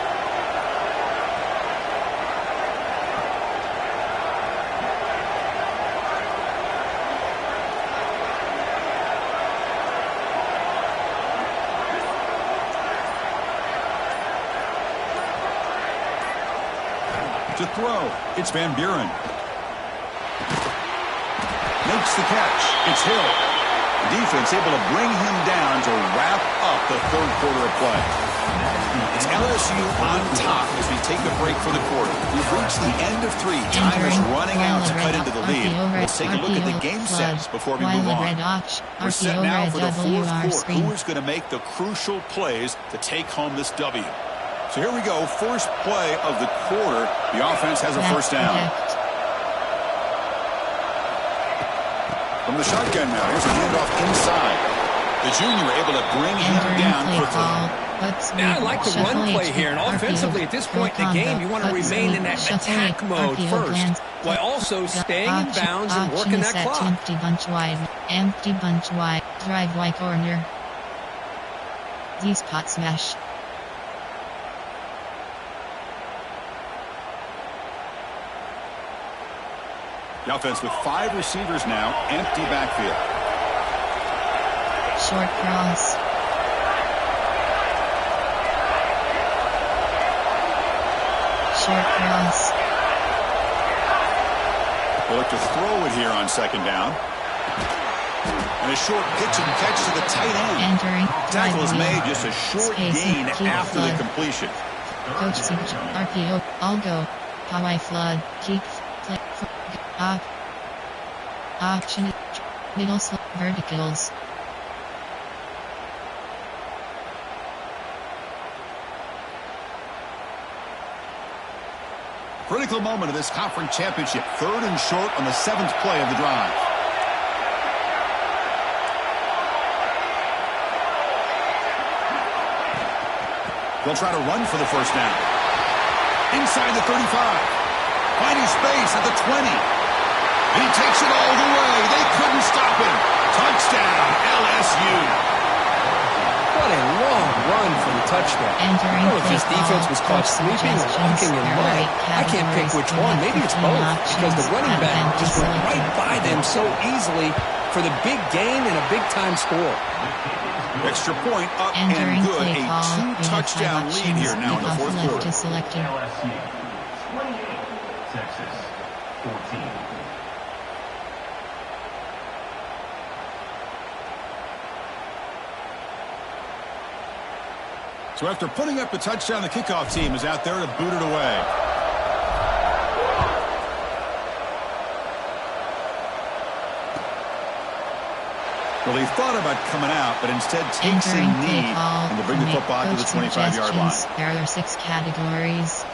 To throw, it's Van Buren. Makes the catch. It's Hill. Defense able to bring him down to wrap up the third quarter of play. It's LSU on top as we take a break for the quarter. We've reached the end of 3. Time is running out to cut into the lead. Let's take a look at the game sets before we move on. We're set now for the fourth quarter. Who is going to make the crucial plays to take home this W? So here we go, first play of the quarter. The offense has a first down. From the shotgun now, here's a handoff inside. The junior able to bring him down quickly. Now, I like the run play here, and offensively at this point in the game, you want to remain in that attack mode first, while also staying in bounds and working that clock. Empty bunch wide, drive Y corner. These pot smash. The offense with 5 receivers now, empty backfield. Short cross. Short cross. They'll look to throw it here on second down. And a short pitch and catch to the tight end. Entering. Tackle is made, just a short gain after the completion. Coach RPO. I'll go. Hawaii flood. Keep. Play. Option. Middle slope. Verticals. Critical moment of this conference championship. Third and short on the 7th play of the drive. They'll try to run for the first down. Inside the 35. Finding space at the 20. And he takes it all the way. They couldn't stop him. Touchdown, LSU. What a long run for the touchdown. I don't know if his defense was caught sleeping or walking in mud. I can't pick which one. Maybe it's both, because the running back just went right by them so easily for the big gain and a big-time score. Extra point up and good. A 2-touchdown lead here now in the fourth quarter. LSU 28, Texas 14. So after putting up the touchdown, the kickoff team is out there to boot it away. Well, he thought about coming out, but instead takes a knee and will bring the football to the 25-yard line. There are 6 categories.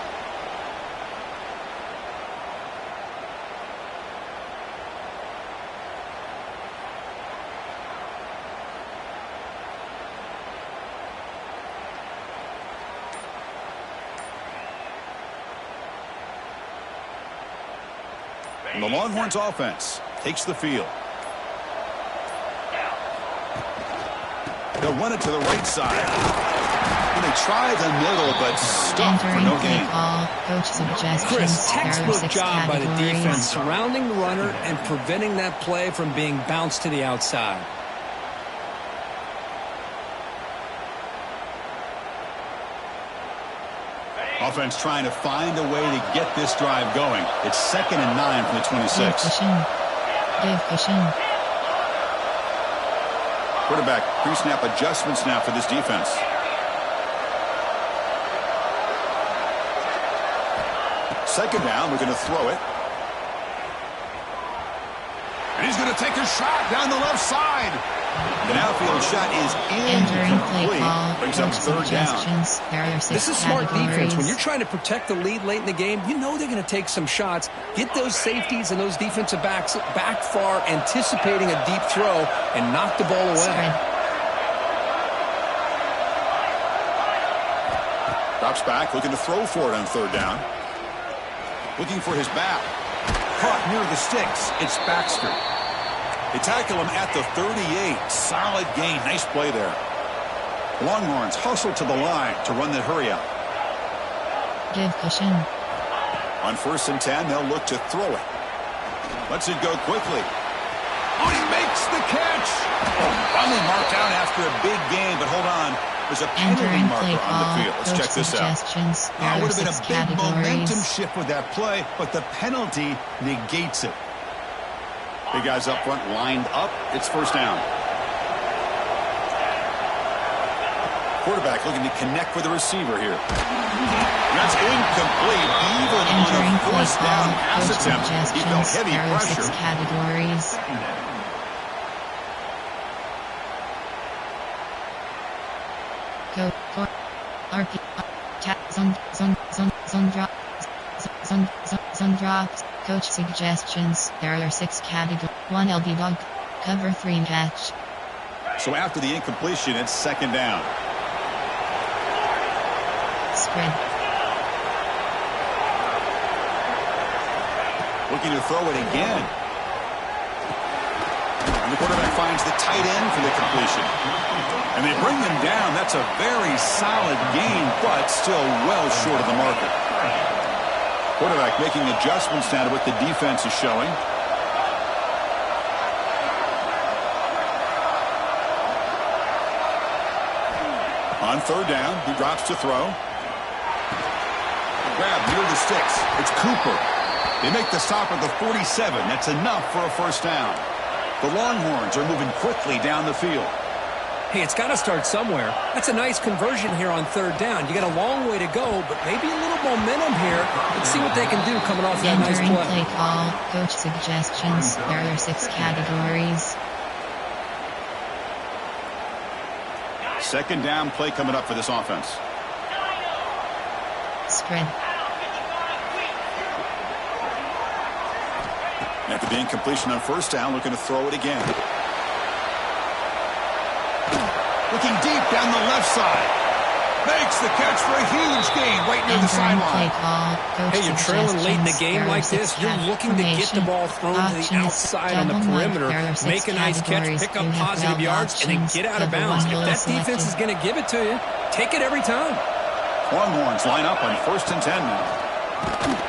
And the Longhorns offense takes the field. They'll run it to the right side. And they try the middle, but stuck for no gain. Chris, textbook job by the defense surrounding the runner and preventing that play from being bounced to the outside. Offense trying to find a way to get this drive going. It's 2nd and 9 from the 26. Quarterback pre-snap adjustments now for this defense. Second down, we're going to throw it. And he's going to take a shot down the left side. The outfield shot is incomplete. Brings up third down. This is smart defense. When you're trying to protect the lead late in the game, you know they're going to take some shots. Get those safeties and those defensive backs back far, anticipating a deep throw, and knock the ball away. Drops back, looking to throw for it on third down. Looking for his back. Caught near the sticks. It's Baxter. They tackle him at the 38. Solid gain. Nice play there. Longhorns hustle to the line to run the hurry out. Give cushion. On 1st and 10, they'll look to throw it. Lets it go quickly. Oh, he makes the catch. Oh, finally marked out after a big gain, but hold on. There's a penalty marker on the field. Let's check this out. It would have been a big momentum shift with that play, but the penalty negates it. Big guys up front lined up. It's first down. Quarterback looking to connect with the receiver here. That's incomplete. Even on a first down pass attempt, he felt heavy pressure. Categories. Go for RP zone drops. Coach suggestions. There are 6 categories. 1 LB dog. Cover 3 match. So after the incompletion, it's second down. Spread. Looking to throw it again. And the quarterback finds the tight end for the completion. And they bring him down. That's a very solid gain, but still well short of the marker. Quarterback making adjustments now to what the defense is showing. On third down, he drops to throw. Grab near the sticks. It's Cooper. They make the stop at the 47. That's enough for a first down. The Longhorns are moving quickly down the field. Hey, it's got to start somewhere. That's a nice conversion here on third down. You got a long way to go, but maybe a little momentum here. Let's see what they can do coming off that nice play. Play call, coach suggestions. There are 6 categories. Second down play coming up for this offense. Spread. After the incompletion on first down, looking to throw it again. Looking deep down the left side. Makes the catch for a huge gain right near the sideline. Hey, you're trailing late in the game like this. You're looking to get the ball thrown to the outside on the perimeter. Make a nice catch, pick up positive yards, and then get out of bounds. If that defense is going to give it to you, take it every time. Longhorns line up on 1st and 10 now.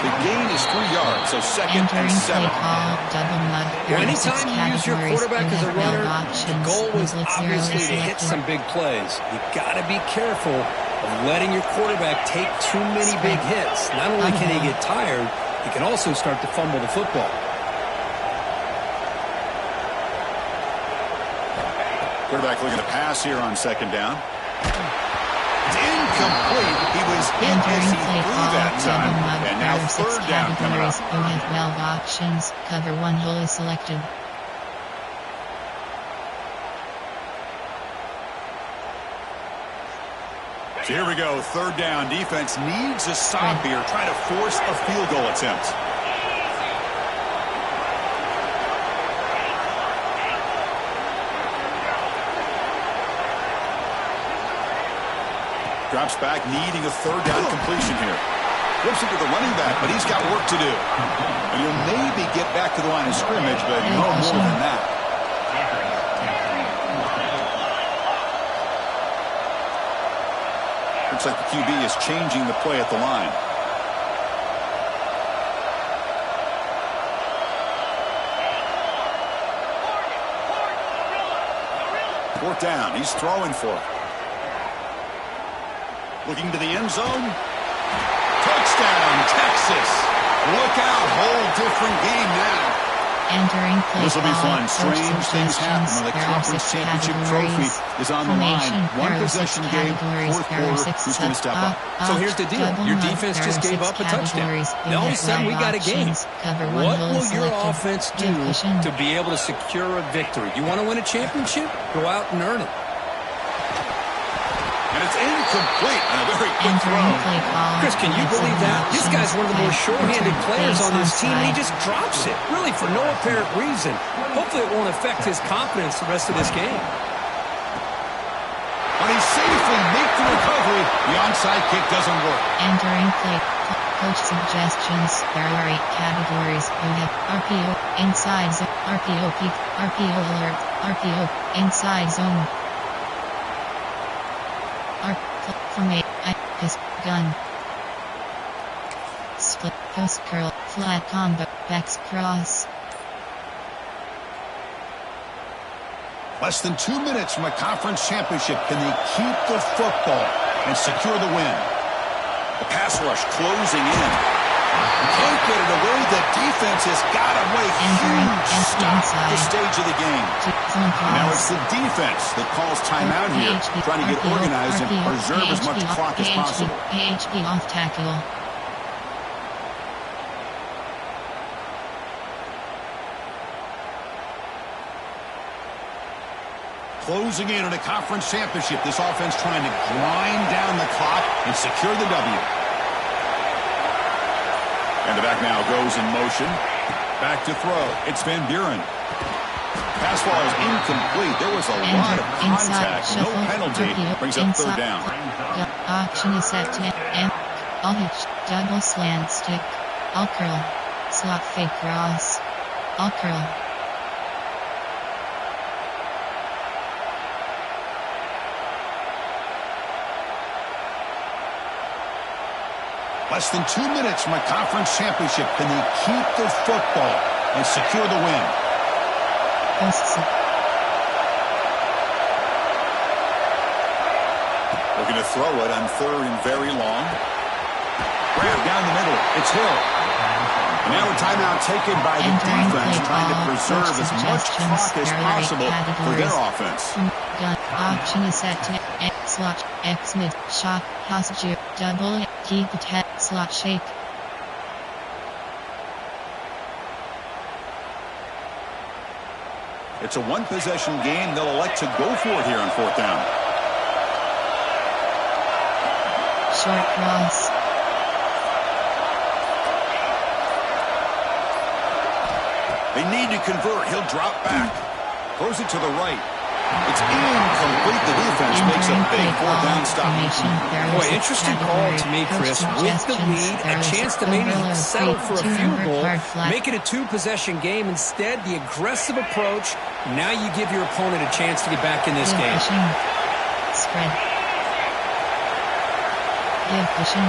The gain is 3 yards, so second and 7. Well, anytime you use your quarterback as a runner, the goal is obviously to hit some big plays. You got to be careful of letting your quarterback take too many big hits. Not only can he get tired, he can also start to fumble the football. Quarterback looking to pass here on second down. It's incomplete. He was hit as he threw that time. And now third down coming up. Who have 12 options. Cover 1 hole is selected. So here we go. Third down. Defense needs a stop here. Trying to force a field goal attempt. Drops back, needing a third down completion here. Flips it to the running back, but he's got work to do. And he'll maybe get back to the line of scrimmage, but no more than that. Looks like the QB is changing the play at the line. Fourth down, he's throwing for it. Looking to the end zone. Touchdown, Texas. Look out, whole different game now. Entering play. This will be fun. Strange things happen when the conference championship trophy is on the line. One possession game, fourth quarter, who's going to step up? So here's the deal. Your defense just gave up a touchdown. Now all of a sudden we got a game. What will your offense do to be able to secure a victory? You want to win a championship? Go out and earn it. And it's incomplete on a very quick throw. Chris, can you believe that? This guy's one of the more short-handed players on this team, and he just drops it, really for no apparent reason. Hopefully it won't affect his confidence the rest of this game. When he safely makes the recovery, the onside kick doesn't work. Entering play. Coach suggestions. There are 8 categories. You have RPO, inside zone, RPO peak, RPO alert, RPO, inside zone. Formate, gun. Split, post curl, flat combo, backs cross. Less than 2 minutes from a conference championship. Can they keep the football and secure the win? The pass rush closing in. Can't get it away. The defense has got to make huge stop at this stage of the game. Now it's the defense that calls timeout here, trying to get organized and preserve as much clock as possible. PHP off tackle. Closing in on a conference championship, this offense trying to grind down the clock and secure the W. And the back now goes in motion. Back to throw. It's Van Buren. Pass ball is incomplete. There was a lot of contact. No penalty. Brings up third down. Option is set to M. All hitch. Double slant stick. All curl. Slot fake cross. All curl. Less than 2 minutes from a conference championship. Can they keep the football and secure the win? Looking to throw it on 3rd and very long. Grab down the middle. It's Hill. And now a timeout taken by the defense, trying to preserve as much clock as possible for their offense. Gun option is set to X slot, X mid, shot, posture, double, keep attack, slot shake. It's a one-possession game. They'll elect to go for it here on 4th down. Short cross. They need to convert. He'll drop back. Throws it to the right. It's incomplete. The defense makes a big 4th down stop. Boy, interesting call to me, Chris. With the lead, a chance to maybe settle for a field goal, make it a 2-possession game. Instead, the aggressive approach. Now you give your opponent a chance to get back in this game. Spread. Give pushing.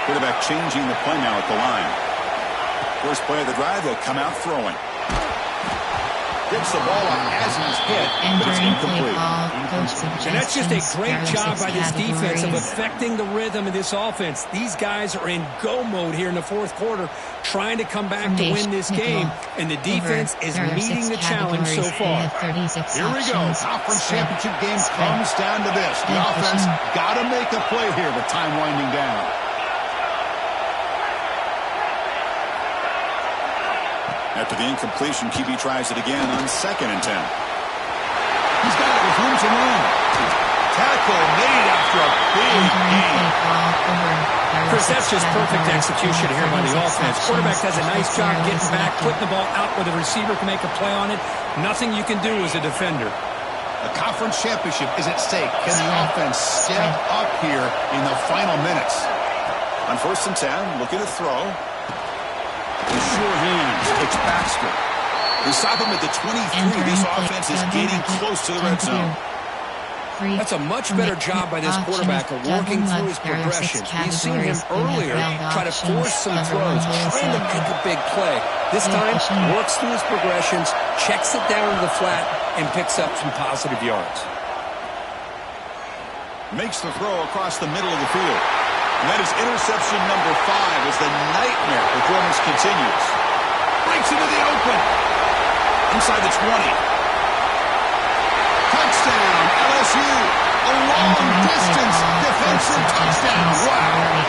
Quarterback changing the play now at the line. First play of the drive, they'll come out throwing. Gets the ball up as he's hit, but it's incomplete. And that's just a great job by this defense of affecting the rhythm of this offense. These guys are in go mode here in the 4th quarter, trying to come back to win this game, and the defense is meeting the challenge so far. Here we go. Conference championship game comes down to this. The offense got to make a play here with time winding down. After the incompletion, QB tries it again on 2nd and 10. He's got it with room to run. Tackle made after a big game. Chris, that's just perfect execution here by the offense. Quarterback does a nice job getting back, putting the ball out where the receiver can make a play on it. Nothing you can do as a defender. A conference championship is at stake. Can the offense step up here in the final minutes? On 1st and 10, looking to throw. Sure hands. It's Baxter. They stop him at the 23. This offense is getting close to the red zone. That's a much better job by this quarterback of working through his progressions. We've seen him earlier try to force some throws, trying to make a big play. This time, works through his progressions, checks it down to the flat, and picks up some positive yards. Makes the throw across the middle of the field. And that is interception number 5 as the nightmare performance continues. Breaks into the open. Inside the 20. Touchdown, LSU. A long-distance defensive touchdown. Wow.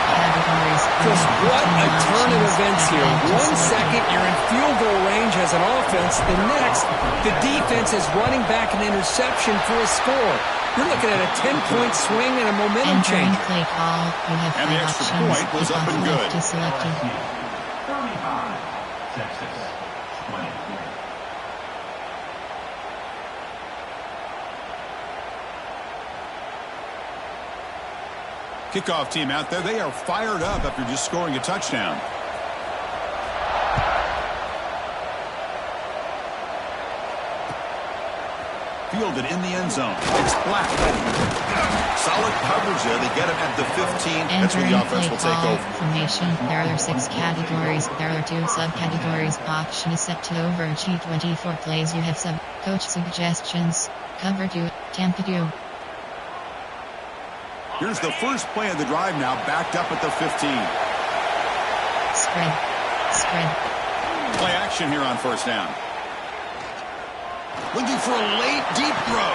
Chris, what a turn of events here. 1 second, you're in field goal range as an offense. The next, the defense is running back an interception for a score. You're looking at a 10-point swing and a momentum change. Play call. You have and the extra point was up and good. 35, Texas, 20. Kickoff team out there. They are fired up after just scoring a touchdown. Fielded in the end zone. It's Black. Solid coverage there. They get him at the 15. That's where the offense will take over. Formation. There are 6 categories. There are 2 subcategories. Option is set to over G24 plays. You have coach suggestions. Cover 2. Tampa 2. Here's the first play of the drive now, backed up at the 15. Spread. Play action here on 1st down. Looking for a late, deep throw.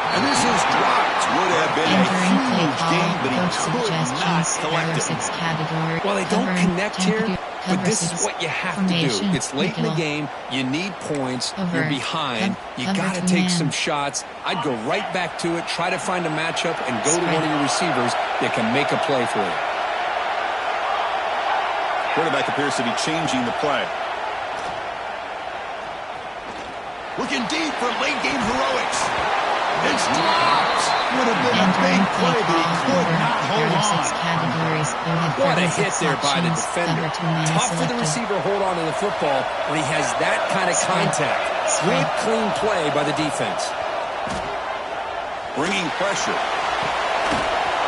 And this is dropped. Would have been a huge game, but he could not collect it. Well, they don't connect here, but this is what you have to do. It's late in the game. You need points. You're behind. You got to take some shots. I'd go right back to it, try to find a matchup, and go to one of your receivers that can make a play for you. Quarterback appears to be changing the play. Looking deep for late-game heroics. It's dropped. Would have been a big play, but he could not hold on. What a hit there by the defender. Tough for the receiver to hold on to the football when he has that kind of contact. Good, clean play by the defense. Bringing pressure.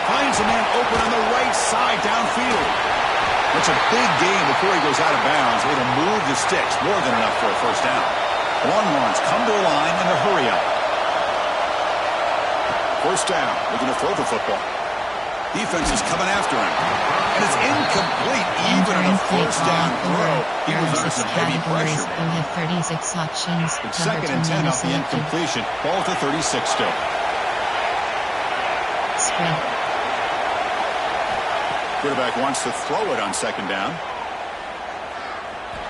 Finds a man open on the right side downfield. That's a big gain before he goes out of bounds. It'll move the sticks. More than enough for a 1st down. Longhorns come to the line in a hurry-up. First down, looking to throw the football. Defense is coming after him. And it's incomplete even on a first down throw. He was under some heavy pressure. You have 36 options. It's 2nd and 10 off the incompletion. Ball to 36 still. Spread. Quarterback wants to throw it on 2nd down.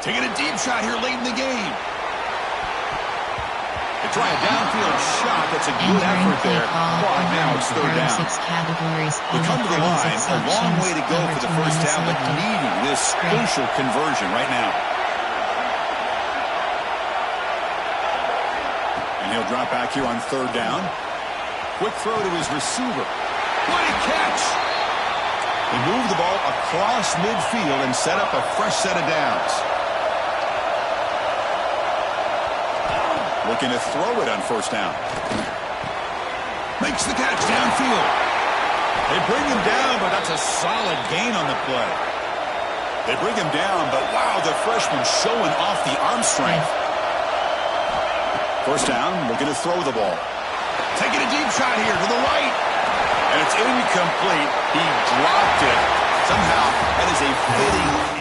Taking a deep shot here late in the game. They try a downfield shot. That's a good effort there. But now it's 3rd down. They come to the line. A long way to go for the first down, but needing this crucial conversion right now. And he'll drop back here on 3rd down. Quick throw to his receiver. What a catch! They move the ball across midfield and set up a fresh set of downs. Looking to throw it on 1st down. Makes the catch downfield. They bring him down, but that's a solid gain on the play. They bring him down, but wow, the freshman showing off the arm strength. 1st down, looking to throw the ball. Taking a deep shot here to the right. And it's incomplete. He dropped it. Somehow, that is a fitting